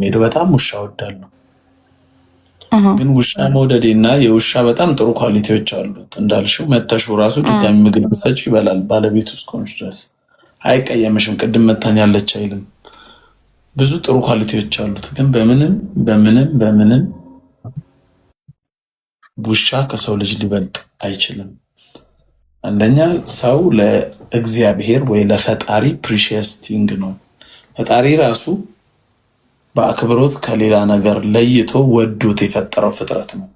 ሄደው በጣም ውሻ እወዳለሁ። ግን ውሻ መውደዴና የውሻ በጣም ጥሩ ኳሊቲዎች አሉት እንዳልሽው መተሹ ራሱ ድጋሚ ምግብ ብትሰጪ ይበላል። ባለቤቱ እስከሆንሽ ድረስ አይቀየምሽም። ቅድም መታኛለች አይልም። ብዙ ጥሩ ኳሊቲዎች አሉት። ግን በምንም ውሻ ከሰው ልጅ ሊበልጥ አይችልም። አንደኛ ሰው ለእግዚአብሔር ወይ ለፈጣሪ ፕሪሺየስ ቲንግ ነው። ፈጣሪ ራሱ በአክብሮት ከሌላ ነገር ለይቶ ወዶት የፈጠረው ፍጥረት ነው።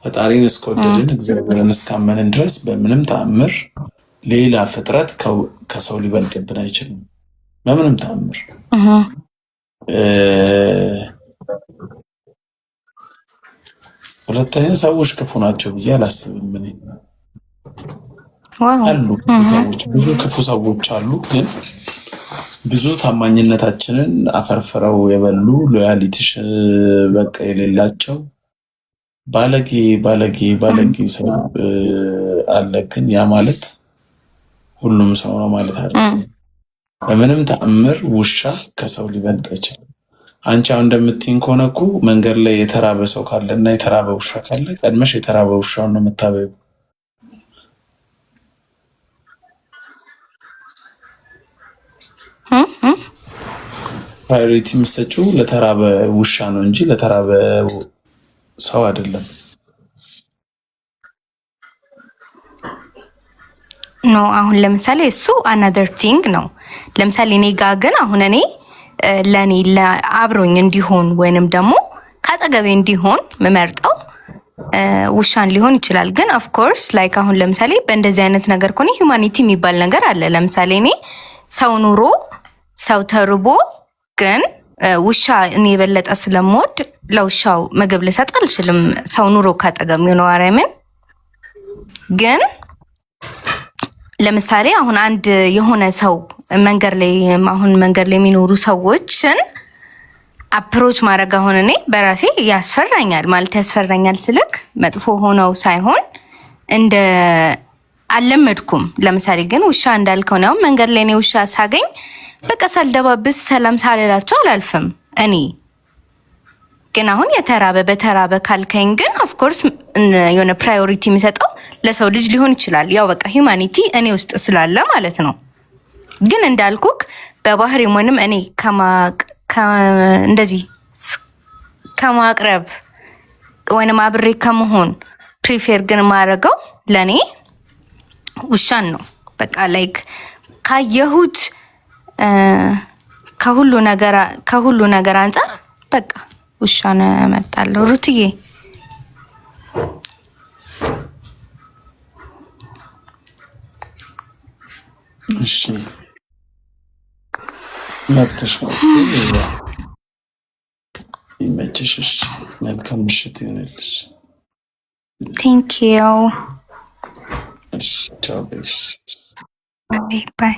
ፈጣሪን እስከወደድን እግዚአብሔርን እስካመንን ድረስ በምንም ተአምር ሌላ ፍጥረት ከሰው ሊበልጥብን አይችልም። በምንም ተአምር። ሁለተኛ ሰዎች ክፉ ናቸው ብዬ አላስብም። እኔ አሉ ሰዎች፣ ብዙ ክፉ ሰዎች አሉ። ግን ብዙ ታማኝነታችንን አፈርፍረው የበሉ ሎያሊቲሽ በቃ የሌላቸው ባለጌ ሰው አለ። ግን ያ ማለት ሁሉም ሰው ነው ማለት አይደለም። በምንም ተአምር ውሻ ከሰው ሊበልጥ አይችልም። አንቺ አሁን እንደምትይኝ ከሆነ እኮ መንገድ ላይ የተራበ ሰው ካለ እና የተራበ ውሻ ካለ ቀድመሽ የተራበ ውሻውን ነው የምታበይው። ፕራዮሪቲ የምትሰጪው ለተራበ ውሻ ነው እንጂ ለተራበ ሰው አይደለም። ኖ አሁን ለምሳሌ እሱ አናዘር ቲንግ ነው። ለምሳሌ እኔ ጋ ግን አሁን እኔ ለኔ አብሮኝ እንዲሆን ወይንም ደግሞ ካጠገቤ እንዲሆን መመርጠው ውሻን ሊሆን ይችላል። ግን ኦፍ ኮርስ ላይክ አሁን ለምሳሌ በእንደዚህ አይነት ነገር ከሆነ ሂዩማኒቲ የሚባል ነገር አለ። ለምሳሌ እኔ ሰው ኑሮ ሰው ተርቦ ግን ውሻ እኔ የበለጠ ስለምወድ ለውሻው ምግብ ልሰጥ አልችልም። ሰው ኑሮ ካጠገብ ነው አረምን። ግን ለምሳሌ አሁን አንድ የሆነ ሰው መንገድ ላይ የሚኖሩ ሰዎችን አፕሮች ማድረግ አሁን እኔ በራሴ ያስፈራኛል። ማለት ያስፈራኛል ስልክ መጥፎ ሆነው ሳይሆን እንደ አልለመድኩም። ለምሳሌ ግን ውሻ እንዳልከው ነው። መንገድ ላይ እኔ ውሻ ሳገኝ በቃ ሳልደባብስ ሰላም ሳልላቸው አላልፍም። እኔ ግን አሁን በተራበ ካልከኝ ግን ኦፍ ኮርስ የሆነ ፕራዮሪቲ የሚሰጠው ለሰው ልጅ ሊሆን ይችላል። ያው በቃ ሂዩማኒቲ እኔ ውስጥ ስላለ ማለት ነው። ግን እንዳልኩክ በባህሪ ወይንም እኔ እንደዚህ ከማቅረብ ወይንም አብሬ ከመሆን ፕሪፌር ግን ማድረገው ለኔ ውሻን ነው። በቃ ላይክ ካየሁት ከሁሉ ነገር አንፃር በቃ ውሻን እመርጣለሁ። ሩትዬ እሺ መብትሽ ነው። ይመችሽ። መልካም ምሽት ይሆንልሽ። ቴንክ ዩ። እሺ ቻው። ባይ።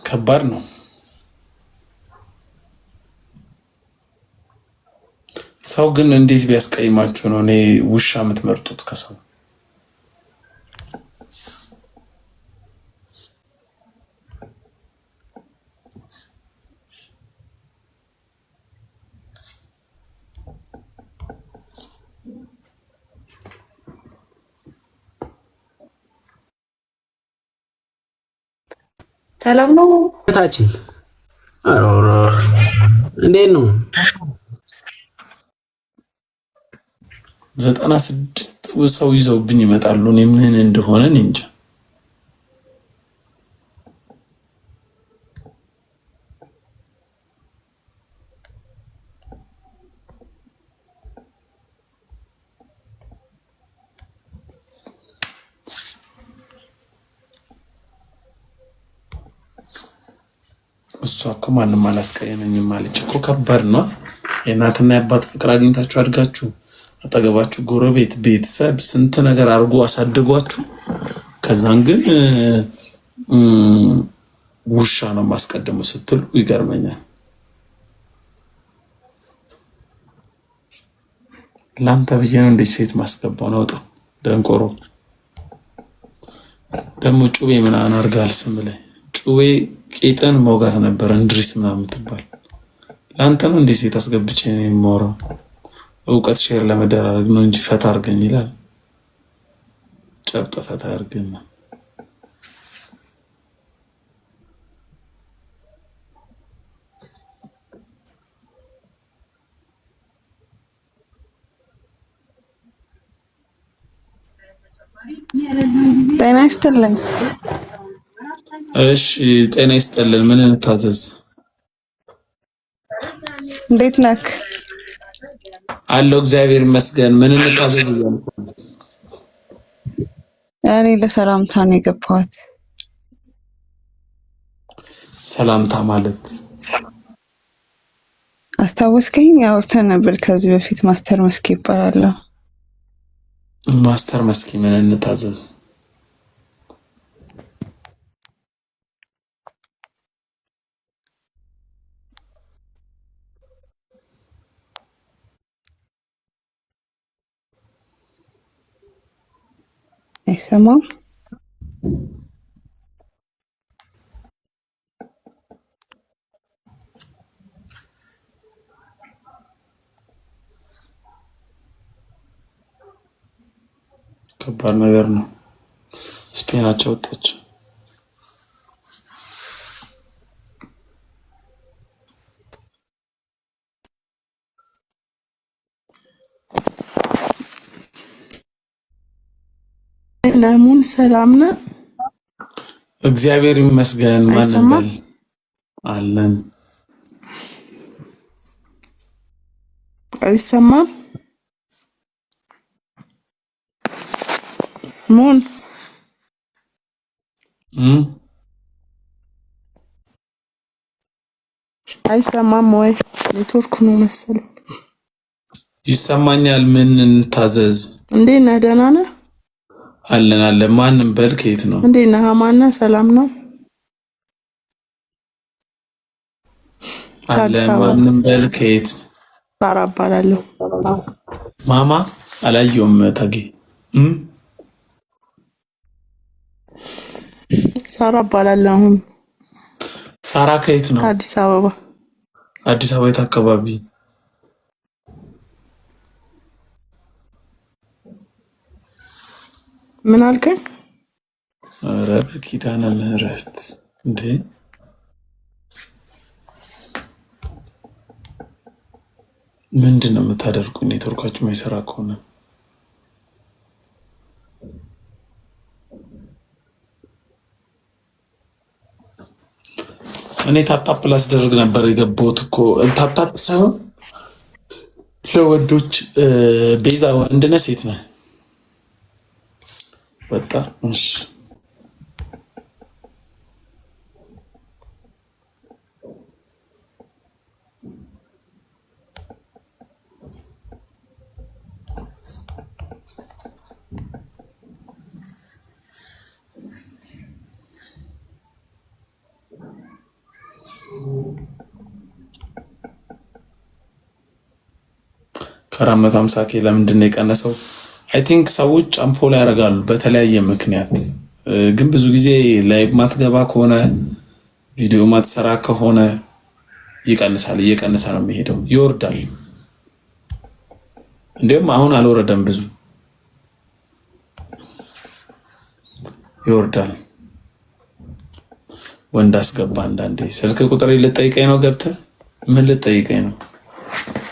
ከባድ ነው። ሰው ግን እንዴት ቢያስቀይማችሁ ነው እኔ ውሻ የምትመርጡት ከሰው? ሰላም ነው ታችን እንዴት ነው? 96 ሰው ይዘውብኝ ይመጣሉ። እኔ ምን እንደሆነ እንጃ። እሷ እኮ ማንም አላስቀየመኝም ማለች እኮ። ከባድ ነው። የእናትና የአባት ፍቅር አግኝታችሁ አድጋችሁ አጠገባችሁ ጎረቤት፣ ቤተሰብ ስንት ነገር አድርጎ አሳድጓችሁ ከዛን ግን ውሻ ነው ማስቀደሙ ስትሉ ይገርመኛል። ላንተ ብዬ ነው እንዴ ሴት ማስገባው ነው? ደንቆሮ ደግሞ ጩቤ ምናምን አድርጋል ስም ላይ ጩቤ ቄጠን መውጋት ነበር እንድሪስ ምናምን ትባል። ላንተ ነው እንዴ ሴት አስገብቼ ነው የማወራው? እውቀት ሼር ለመደራረግ ነው እንጂ ፈታ አድርገኝ ይላል። ጨብጠ ፈታ አድርገኝ። ጤና ይስጥልኝ። እሺ ጤና ይስጥልን። ምን እንታዘዝ? እንዴት ነክ? አለው እግዚአብሔር ይመስገን። ምን እንታዘዝ? እኔ ለሰላምታ ነው የገባሁት። ሰላምታ ማለት አስታወስከኝ? አውርተን ነበር ከዚህ በፊት። ማስተር መስኪ ይባላለሁ። ማስተር መስኪ ምን እንታዘዝ? አይሰማም? ከባድ ነገር ነው። ስፔናቸው ወጣች። ለሙን ሰላም ነው? እግዚአብሔር ይመስገን። ማን በል አለን? አይሰማም? ሙን አይሰማም ወይ? ኔትወርክ ነው መሰለኝ። ይሰማኛል። ምን እንታዘዝ? እንዴት ነህ? ደህና ነህ? አለን አለን። ማንም በል ከየት ነው? እንዴት ነህ? አማን ነህ? ሰላም ነው? አለን። ማንም በል ከየት? ሳራ እባላለሁ። ማማ አላየሁም። ታጌ ሳራ እባላለሁ። ሳራ ከየት ነው? አዲስ አበባ። አዲስ አበባ የት አካባቢ? ምን አልከኝ? ኧረ በኪዳነ ምህረት እንዴ! ምንድን ነው የምታደርጉ? ኔትወርካችሁ ማይሰራ ከሆነ እኔ ታፕታፕ ላስደርግ ነበር የገባሁት እኮ። ታፕታፕ ሳይሆን ለወንዶች ቤዛ ወንድ ነህ ሴት ነህ? ወጣ። እሺ ከ450K ለምንድን ነው የቀነሰው? አይ ቲንክ ሰዎች አንፎሎ ያደርጋሉ በተለያየ ምክንያት። ግን ብዙ ጊዜ ላይቭ ማትገባ ከሆነ ቪዲዮ ማትሰራ ከሆነ ይቀንሳል። እየቀነሰ ነው የሚሄደው፣ ይወርዳል። እንዲሁም አሁን አልወረደም፣ ብዙ ይወርዳል። ወንድ አስገባ። አንዳንዴ ስልክ ቁጥር ልጠይቀኝ ነው ገብተህ? ምን ልጠይቀኝ ነው?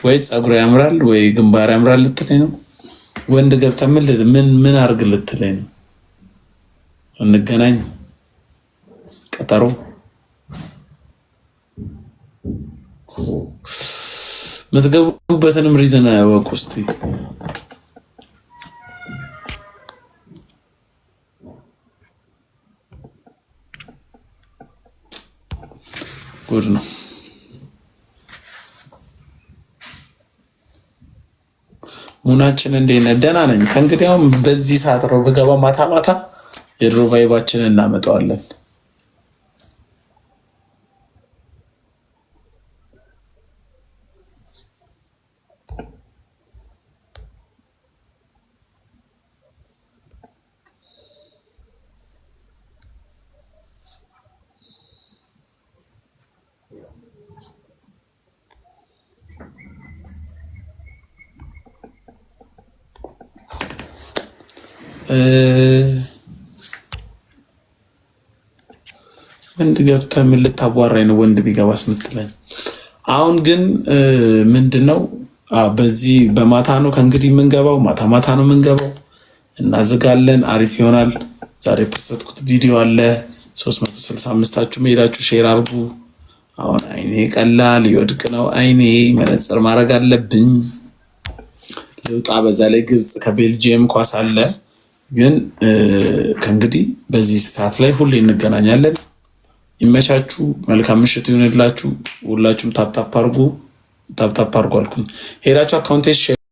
ወይ ፀጉር ያምራል ወይ ግንባር ያምራል ልትለኝ ነው? ወንድ ገብተህ ምን አርግ ልትለኝ ነው? እንገናኝ ቀጠሮ። የምትገቡበትንም ሪዝን አያወቁ እስቲ። ጉድ ነው። ሙናችን እንዴት ነህ? ደህና ነኝ። ከእንግዲያውም በዚህ ሰዓት ነው ብገባ ማታ ማታ የድሮ ቫይባችንን እናመጣዋለን። ወንድ ገብተህ ምን ልታቧራኝ ነው? ወንድ ቢገባስ ምትለኝ? አሁን ግን ምንድነው በዚህ በማታ ነው ከእንግዲህ የምንገባው። ማታ ማታ ነው የምንገባው። እናዝጋለን። አሪፍ ይሆናል። ዛሬ ፖስትኩት ቪዲዮ አለ 365ታችሁ መሄዳችሁ ሼር አርጉ። አሁን አይኔ ቀላል ይወድቅ ነው። አይኔ መነጽር ማድረግ አለብኝ። ልውጣ። በዛ ላይ ግብጽ ከቤልጂየም ኳስ አለ። ግን ከእንግዲህ በዚህ ሰዓት ላይ ሁሌ እንገናኛለን። ይመቻችሁ። መልካም ምሽት ይሁንላችሁ። ሁላችሁም ታፕታፕ አርጉ። ታፕታፕ አርጉ አልኩኝ። ሄዳችሁ አካውንቴ